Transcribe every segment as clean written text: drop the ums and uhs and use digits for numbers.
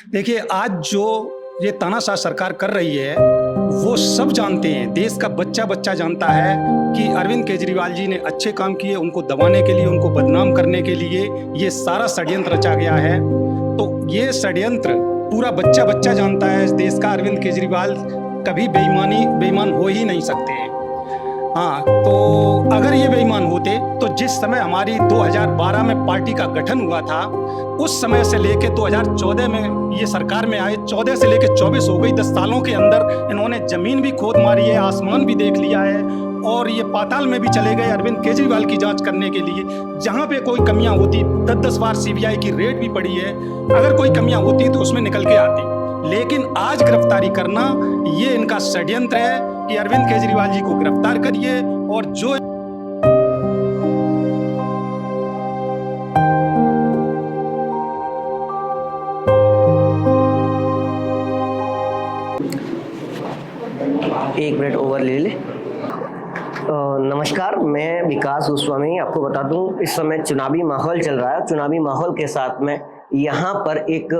देखिए, आज जो ये तानाशाह सरकार कर रही है, वो सब जानते हैं, देश का बच्चा-बच्चा जानता है कि अरविंद केजरीवाल जी ने अच्छे काम किए, उनको दबाने के लिए, उनको बदनाम करने के लिए ये सारा षड्यंत्र रचा गया है। तो ये षड्यंत्र पूरा बच्चा-बच्चा जानता है इस देश का, अरविंद केजरीवाल कभी बेईमान हो ही नहीं सकते हैं। हाँ, तो अगर ये बेईमान होते तो जिस समय हमारी 2012 में पार्टी का गठन हुआ था, उस समय से लेके 2014 में ये सरकार में आए, 14 से लेके 24 हो गई। 10 सालों के अंदर इन्होंने जमीन भी खोद मारी है, आसमान भी देख लिया है और ये पाताल में भी चले गए अरविंद केजरीवाल की जांच करने के लिए। जहाँ पे कोई कमियां होती, 10-10 बार सीबीआई की रेड भी पड़ी है, अगर कोई कमियां होती तो उसमें निकल के आती। लेकिन आज गिरफ्तारी करना ये इनका षड्यंत्र है कि अरविंद केजरीवाल जी को गिरफ्तार करिए और जो एक मिनट ओवर ले ले। नमस्कार, मैं विकास गोस्वामी। आपको बता दूं, इस समय चुनावी माहौल चल रहा है। चुनावी माहौल के साथ में यहाँ पर एक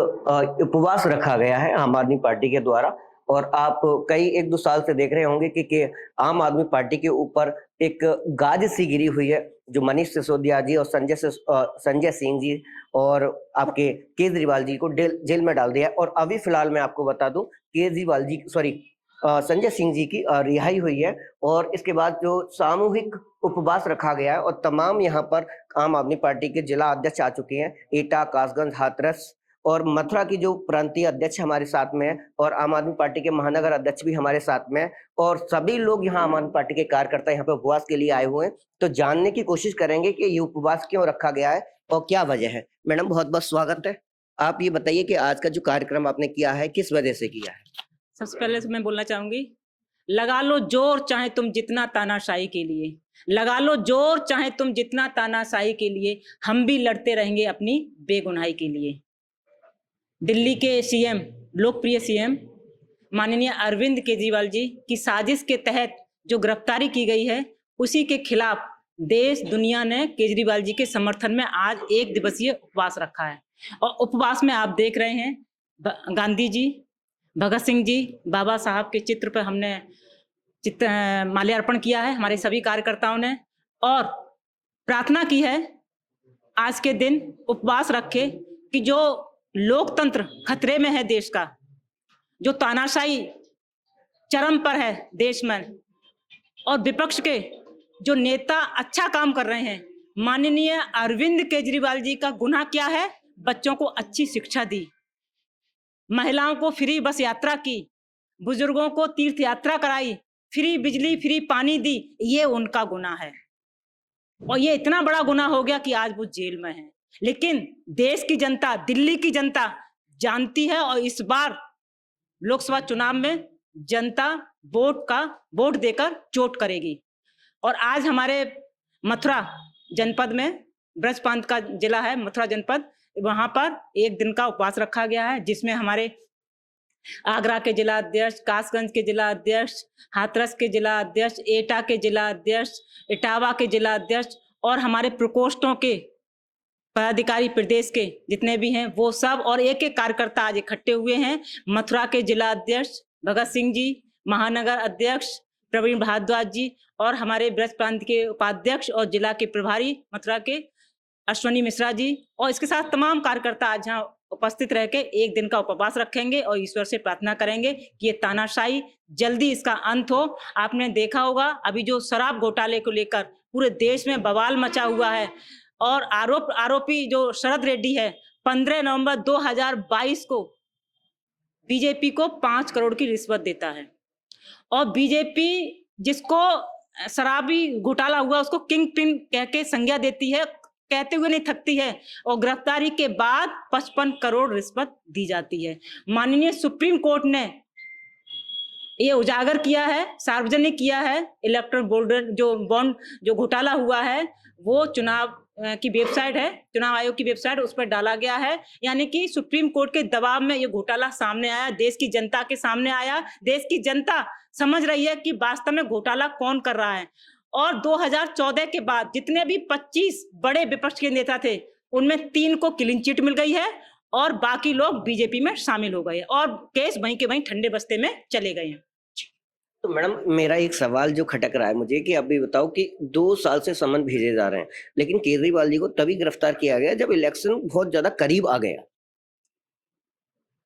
उपवास रखा गया है आम आदमी पार्टी के द्वारा। और आप कई 1-2 साल से देख रहे होंगे कि आम आदमी पार्टी के ऊपर एक गाज सी गिरी हुई है, जो मनीष सिसोदिया जी और संजय सिंह जी और आपके केजरीवाल जी को जेल में डाल दिया। और अभी फिलहाल मैं आपको बता दूं, संजय सिंह जी की रिहाई हुई है। और इसके बाद जो सामूहिक उपवास रखा गया है और तमाम यहाँ पर आम आदमी पार्टी के जिला अध्यक्ष आ चुके हैं। एटा, कासगंज, हाथरस और मथुरा की जो प्रांतीय अध्यक्ष हमारे साथ में है और आम आदमी पार्टी के महानगर अध्यक्ष भी हमारे साथ में है। और सभी लोग यहाँ आम आदमी पार्टी के कार्यकर्ता यहाँ पे उपवास के लिए आए हुए हैं। तो जानने की कोशिश करेंगे कि ये उपवास क्यों रखा गया है और क्या वजह है। मैडम, बहुत बहुत स्वागत है। आप ये बताइए कि आज का जो कार्यक्रम आपने किया है, किस वजह से किया है? सबसे पहले मैं बोलना चाहूंगी, लगा लो जोर चाहे तुम जितना तानाशाही के लिए, लगा लो जोर चाहे तुम जितना तानाशाही के लिए, हम भी लड़ते रहेंगे अपनी बेगुनाही के लिए। दिल्ली के सीएम, लोकप्रिय सीएम माननीय अरविंद केजरीवाल जी की साजिश के तहत जो गिरफ्तारी की गई है, उसी के खिलाफ देश दुनिया ने केजरीवाल जी के समर्थन में आज 1 दिवसीय उपवास रखा है। और उपवास में आप देख रहे हैं, गांधी जी, भगत सिंह जी, बाबा साहब के चित्र पर हमने माल्यार्पण किया है, हमारे सभी कार्यकर्ताओं ने, और प्रार्थना की है आज के दिन उपवास रखे कि जो लोकतंत्र खतरे में है देश का, जो तानाशाही चरम पर है देश में, और विपक्ष के जो नेता अच्छा काम कर रहे हैं, माननीय अरविंद केजरीवाल जी का गुनाह क्या है? बच्चों को अच्छी शिक्षा दी, महिलाओं को फ्री बस यात्रा की, बुजुर्गों को तीर्थ यात्रा कराई, फ्री बिजली फ्री पानी दी, ये उनका गुनाह है। और ये इतना बड़ा गुनाह हो गया कि आज वो जेल में है। लेकिन देश की जनता, दिल्ली की जनता जानती है और इस बार लोकसभा चुनाव में जनता वोट देकर चोट करेगी। और आज हमारे मथुरा जनपद में, ब्रजपांत का जिला है मथुरा जनपद, वहां पर 1 दिन का उपवास रखा गया है, जिसमें हमारे आगरा के जिला अध्यक्ष, कासगंज के जिला अध्यक्ष, हाथरस के जिला अध्यक्ष, एटा के जिला अध्यक्ष, इटावा के जिला अध्यक्ष और हमारे प्रकोष्ठों के पदाधिकारी प्रदेश के जितने भी हैं वो सब और एक-एक कार्यकर्ता आज इकट्ठे हुए हैं। मथुरा के जिला अध्यक्ष भगत सिंह जी, महानगर अध्यक्ष प्रवीण भारद्वाज जी और हमारे ब्रज प्रांत के उपाध्यक्ष और जिला के प्रभारी मथुरा के अश्वनी मिश्रा जी, और इसके साथ तमाम कार्यकर्ता आज यहाँ उपस्थित रह के 1 दिन का उपवास रखेंगे और ईश्वर से प्रार्थना करेंगे कि ये तानाशाही जल्दी इसका अंत हो। आपने देखा होगा अभी जो शराब घोटाले को लेकर पूरे देश में बवाल मचा हुआ है और आरोपी जो शरद रेड्डी है, 15 नवंबर 2022 को बीजेपी को 5 करोड़ की रिश्वत देता है और बीजेपी जिसको शराबी घोटाला हुआ उसको किंग पिन कह के संज्ञा देती है, कहते हुए नहीं थकती है, और गिरफ्तारी के बाद 55 करोड़ रिश्वत दी जाती है। माननीय सुप्रीम कोर्ट ने ये उजागर किया है, सार्वजनिक किया है। इलेक्टोरल बॉन्ड जो घोटाला हुआ है वो चुनाव की वेबसाइट है, चुनाव आयोग की वेबसाइट, उस पर डाला गया है। यानी कि सुप्रीम कोर्ट के दबाव में ये घोटाला सामने आया, देश की जनता के सामने आया। देश की जनता समझ रही है कि वास्तव में घोटाला कौन कर रहा है। और 2014 के बाद जितने भी 25 बड़े विपक्ष के नेता थे उनमें 3 को क्लीन चिट मिल गई है और बाकी लोग बीजेपी में शामिल हो गए और केस वहीं के वहीं ठंडे बस्ते में चले गए हैं। तो मैडम, मेरा एक सवाल जो खटक रहा है मुझे कि आप भी बताओ कि 2 साल से समन भेजे जा रहे हैं, लेकिन केजरीवाल जी को तभी गिरफ्तार किया गया जब इलेक्शन बहुत ज्यादा करीब आ गया।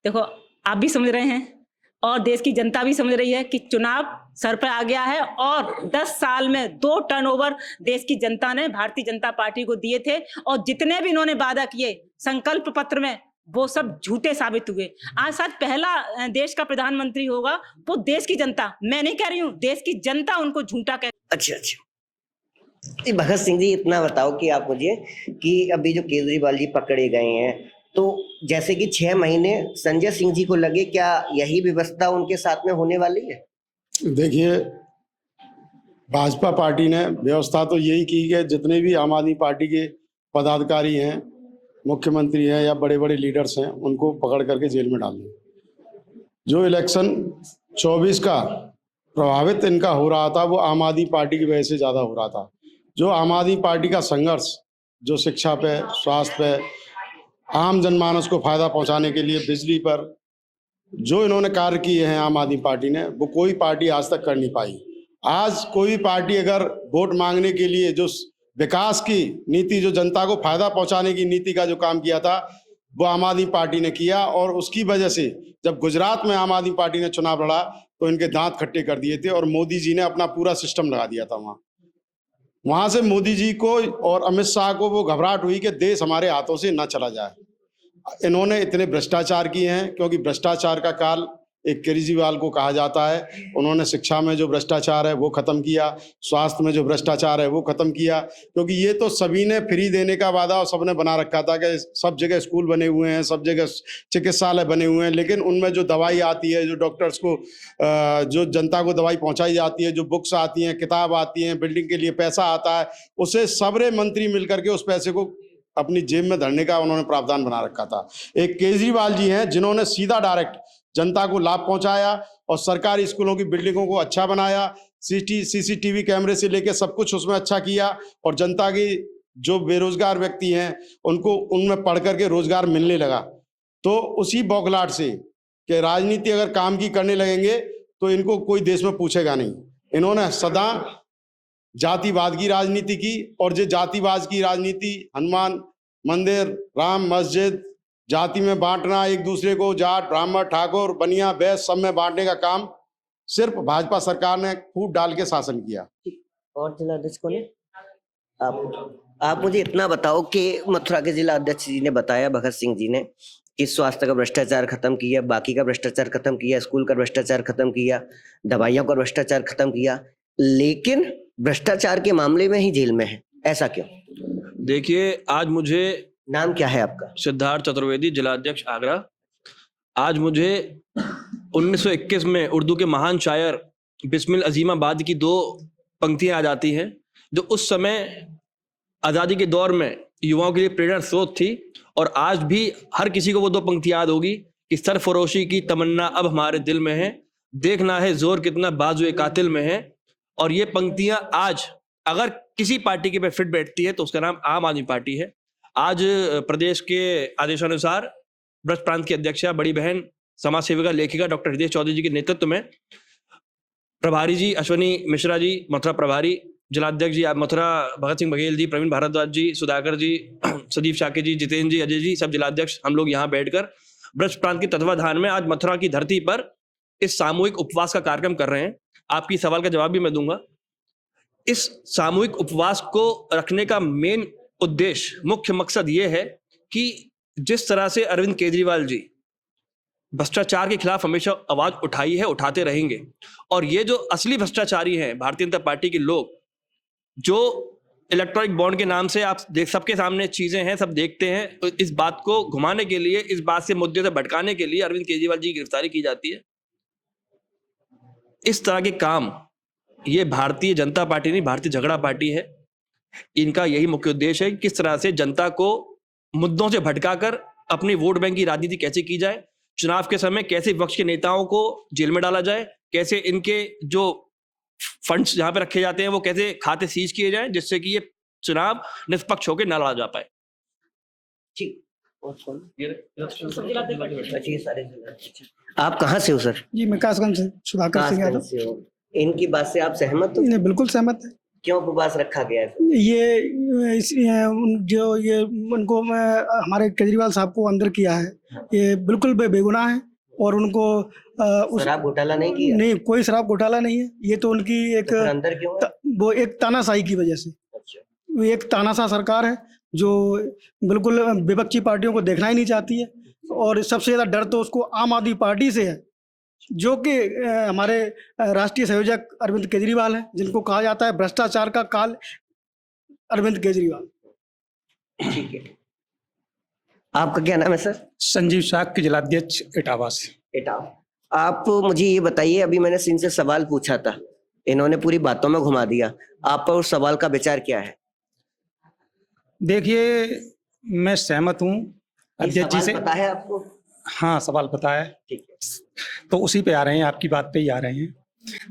देखो, आप भी समझ रहे हैं और देश की जनता भी समझ रही है कि चुनाव सर पर आ गया है और 10 साल में 2 टर्नओवर देश की जनता ने भारतीय जनता पार्टी को दिए थे और जितने भी इन्होंने वादा किए संकल्प पत्र में वो सब झूठे साबित हुए। आज शायद पहला देश का प्रधानमंत्री होगा, वो देश की जनता, मैं नहीं कह रही हूँ, देश की जनता उनको झूठा कह। अच्छा। जी, भगत सिंह जी, इतना बताओ कि आप मुझे कि अभी जो केजरीवाल जी पकड़े गए हैं, तो जैसे कि 6 महीने संजय सिंह जी को लगे, क्या यही व्यवस्था उनके साथ में होने वाली है? देखिए, भाजपा पार्टी ने व्यवस्था तो यही की है, जितने भी आम आदमी पार्टी के पदाधिकारी हैं, मुख्यमंत्री हैं या बड़े बड़े लीडर्स हैं, उनको पकड़ करके जेल में डाल दें। जो इलेक्शन 24 का प्रभावित इनका हो रहा था, वो आम आदमी पार्टी की वजह से ज़्यादा हो रहा था। जो आम आदमी पार्टी का संघर्ष, जो शिक्षा पे, स्वास्थ्य पे, आम जनमानस को फायदा पहुंचाने के लिए, बिजली पर जो इन्होंने कार्य किए हैं आम आदमी पार्टी ने, वो कोई पार्टी आज तक कर नहीं पाई। आज कोई पार्टी अगर वोट मांगने के लिए जो विकास की नीति, जो जनता को फायदा पहुंचाने की नीति का जो काम किया था, वो आम आदमी पार्टी ने किया। और उसकी वजह से जब गुजरात में आम आदमी पार्टी ने चुनाव लड़ा तो इनके दांत खट्टे कर दिए थे और मोदी जी ने अपना पूरा सिस्टम लगा दिया था। वहां से मोदी जी को और अमित शाह को वो घबराहट हुई कि देश हमारे हाथों से न चला जाए। इन्होंने इतने भ्रष्टाचार किए हैं, क्योंकि भ्रष्टाचार का काल एक केजरीवाल को कहा जाता है। उन्होंने शिक्षा में जो भ्रष्टाचार है वो खत्म किया, स्वास्थ्य में जो भ्रष्टाचार है वो खत्म किया, क्योंकि ये तो सभी ने फ्री देने का वादा और सबने बना रखा था कि सब जगह स्कूल बने हुए हैं, सब जगह चिकित्सालय बने हुए हैं, लेकिन उनमें जो दवाई आती है, जो डॉक्टर्स को, जो जनता को दवाई पहुंचाई जाती है, जो बुक्स आती हैं, किताब आती हैं, बिल्डिंग के लिए पैसा आता है, उसे सबरे मंत्री मिलकर के उस पैसे को अपनी जेब में धरने का उन्होंने प्रावधान बना रखा था। एक केजरीवाल जी हैं जिन्होंने सीधा डायरेक्ट जनता को लाभ पहुंचाया और सरकारी स्कूलों की बिल्डिंगों को अच्छा बनाया, सीसीटीवी कैमरे से लेकर सब कुछ उसमें अच्छा किया और जनता की जो बेरोजगार व्यक्ति हैं उनको उनमें पढ़ करके रोजगार मिलने लगा। तो उसी बौखलाहट से कि राजनीति अगर काम की करने लगेंगे तो इनको कोई देश में पूछेगा नहीं। इन्होंने सदा जातिवाद की राजनीति की और जो जातिवाद की राजनीति, हनुमान मंदिर, राम मस्जिद, जाति में बांटना, एक दूसरे को जाट, ब्राह्मण, ठाकुर, बनिया, बैश्य सब में बांटने का काम सिर्फ भाजपा सरकार ने फूट डाल के शासन किया। और जिला अध्यक्ष कौन है? आप मुझे इतना बताओ कि मथुरा के जिला अध्यक्ष जी ने बताया, भगत सिंह जी ने, कि स्वास्थ्य का भ्रष्टाचार खत्म किया, बाकी का भ्रष्टाचार खत्म किया, स्कूल का भ्रष्टाचार खत्म किया, दवाइयों का भ्रष्टाचार खत्म किया, लेकिन भ्रष्टाचार के मामले में ही जेल में है। ऐसा क्यों? देखिए, आज मुझे, नाम क्या है आपका? सिद्धार्थ चतुर्वेदी, जिला अध्यक्ष आगरा। आज मुझे 1921 में उर्दू के महान शायर बिस्मिल अजीमाबाद की 2 पंक्तियां याद आती हैं, जो उस समय आज़ादी के दौर में युवाओं के लिए प्रेरणा स्रोत थी। और आज भी हर किसी को वो 2 पंक्तियां याद होगी कि सरफरोशी की तमन्ना अब हमारे दिल में है, देखना है जोर कितना बाजुए कातिल में है। और ये पंक्तियां आज अगर किसी पार्टी के पे फिट बैठती है तो उसका नाम आम आदमी पार्टी है। आज प्रदेश के आदेशानुसार ब्रज प्रांत की अध्यक्षा, बड़ी बहन, समाज सेविका, लेखिका डॉक्टर हृदय चौधरी जी के नेतृत्व में प्रभारी जी अश्वनी मिश्रा जी मथुरा प्रभारी, जिलाध्यक्ष जी मथुरा भगत सिंह बघेल जी, प्रवीण भारद्वाज जी, सुधाकर जी, सदीप शाके जी, जितेंद्र जी, अजय जी, सब जिलाध्यक्ष, हम लोग यहाँ बैठकर ब्रज प्रांत के तत्वाधान में आज मथुरा की धरती पर इस सामूहिक उपवास का कार्यक्रम कर रहे हैं। आपकी सवाल का जवाब भी मैं दूंगा। इस सामूहिक उपवास को रखने का मेन उद्देश्य, मुख्य मकसद ये है कि जिस तरह से अरविंद केजरीवाल जी भ्रष्टाचार के खिलाफ हमेशा आवाज उठाई है, उठाते रहेंगे। और ये जो असली भ्रष्टाचारी हैं, भारतीय जनता पार्टी के लोग, जो इलेक्ट्रॉनिक बॉन्ड के नाम से आप देख, सबके सामने चीजें हैं, सब देखते हैं, तो इस बात को घुमाने के लिए, इस बात से मुद्दे से भटकाने के लिए अरविंद केजरीवाल जी की गिरफ्तारी की जाती है। इस तरह के काम ये भारतीय जनता पार्टी नहीं, भारतीय झगड़ा पार्टी है। इनका यही मुख्य उद्देश्य है कि किस तरह से जनता को मुद्दों से भटकाकर अपनी वोट बैंक की राजनीति कैसे की जाए, चुनाव के समय कैसे विपक्ष के नेताओं को जेल में डाला जाए, कैसे इनके जो फंड्स जहां पे रखे जाते हैं वो कैसे खाते सीज किए जाएं, जिससे कि ये चुनाव निष्पक्ष होकर न लड़ा जा पाए। ठीक। और कौन? अच्छा, ये सारे जिला। आप कहाँ से हो सर? जी मैं कासगंज से सुधाकर सिंह यादव। कासगंज से हो। इनकी बात से आप सहमत हो? नहीं, बिल्कुल सहमत है। क्यों उपवास रखा गया है? जो ये उनको हमारे केजरीवाल साहब को अंदर किया है, ये बिल्कुल बेगुनाह है और उनको शराब घोटाला नहीं किया? नहीं, कोई शराब घोटाला नहीं है। ये तो उनकी एक तो फिर अंदर क्यों है? वो एक तानाशाही की वजह से। अच्छा। वो एक तानाशाह सरकार है जो बिल्कुल विपक्षी पार्टियों को देखना ही नहीं चाहती है और सबसे ज्यादा डर तो उसको आम आदमी पार्टी से है, जो कि हमारे राष्ट्रीय संयोजक अरविंद केजरीवाल हैं, जिनको कहा जाता है भ्रष्टाचार का काल अरविंद केजरीवाल। ठीक है। आपका क्या नाम है सर? संजीव साग, जिलाध्यक्ष इटावा से। इटावा। आप मुझे ये बताइए, अभी मैंने इनसे सवाल पूछा था, इन्होंने पूरी बातों में घुमा दिया। आप पर उस सवाल का विचार क्या है? देखिए, मैं सहमत हूँ अध्यक्ष जी से। पता है आपको? हाँ, सवाल पता है, ठीक है। तो उसी पे आ रहे हैं, आपकी बात पे ही आ रहे हैं।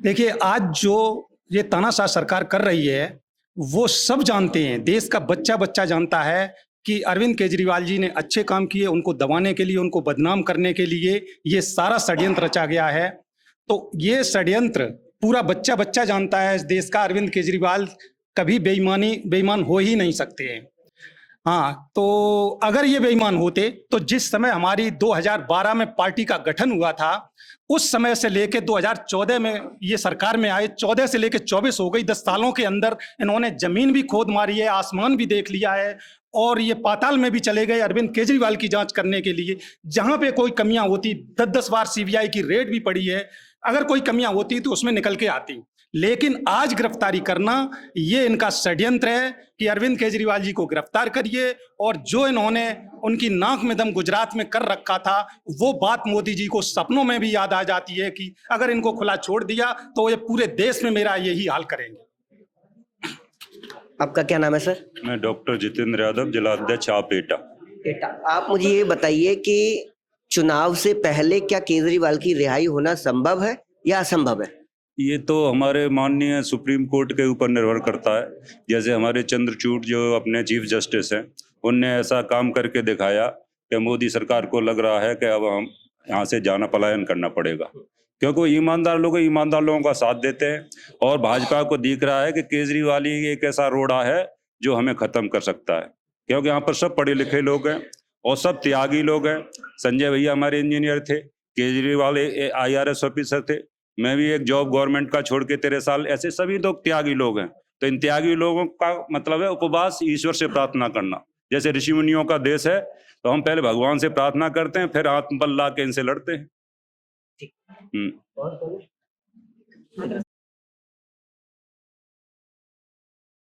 देखिए, आज जो ये तानाशाह सरकार कर रही है, वो सब जानते हैं, देश का बच्चा बच्चा जानता है कि अरविंद केजरीवाल जी ने अच्छे काम किए, उनको दबाने के लिए, उनको बदनाम करने के लिए ये सारा षड्यंत्र रचा गया है। तो ये षड्यंत्र पूरा बच्चा बच्चा जानता है इस देश का। अरविंद केजरीवाल कभी बेईमान हो ही नहीं सकते हैं। हाँ, तो अगर ये बेईमान होते तो जिस समय हमारी 2012 में पार्टी का गठन हुआ था, उस समय से लेके 2014 में ये सरकार में आए, 14 से लेके 24 हो गई। 10 सालों के अंदर इन्होंने जमीन भी खोद मारी है, आसमान भी देख लिया है और ये पाताल में भी चले गए अरविंद केजरीवाल की जांच करने के लिए। जहां पे कोई कमियां होती, 10-10 बार सीबीआई की रेड भी पड़ी है, अगर कोई कमियां होती तो उसमें निकल के आती। लेकिन आज गिरफ्तारी करना ये इनका षड्यंत्र है कि अरविंद केजरीवाल जी को गिरफ्तार करिए और जो इन्होंने उनकी नाक में दम गुजरात में कर रखा था, वो बात मोदी जी को सपनों में भी याद आ जाती है कि अगर इनको खुला छोड़ दिया तो ये पूरे देश में मेरा यही हाल करेंगे। आपका क्या नाम है सर? मैं डॉक्टर जितेंद्र यादव, जिलाध्यक्ष आप एटा। आप मुझे ये बताइए कि चुनाव से पहले क्या केजरीवाल की रिहाई होना संभव है या असंभव है? ये तो हमारे माननीय सुप्रीम कोर्ट के ऊपर निर्भर करता है। जैसे हमारे चंद्रचूड़ जो अपने चीफ जस्टिस हैं, उनने ऐसा काम करके दिखाया कि मोदी सरकार को लग रहा है कि अब हम यहाँ से जाना, पलायन करना पड़ेगा, क्योंकि वो ईमानदार लोगों का साथ देते हैं। और भाजपा को दिख रहा है कि केजरीवाल ही एक ऐसा रोड़ा है जो हमें खत्म कर सकता है, क्योंकि यहाँ पर सब पढ़े लिखे लोग हैं और सब त्यागी लोग हैं। संजय भैया हमारे इंजीनियर थे, केजरीवाल IRS ऑफिसर थे, मैं भी एक जॉब गवर्नमेंट का छोड़ के 13 साल, ऐसे सभी लोग त्यागी लोग हैं। तो इन त्यागी लोगों का मतलब है उपवास, ईश्वर से प्रार्थना करना। जैसे ऋषि मुनियों का देश है, तो हम पहले भगवान से प्रार्थना करते हैं, फिर आत्मबल ला के इनसे लड़ते हैं।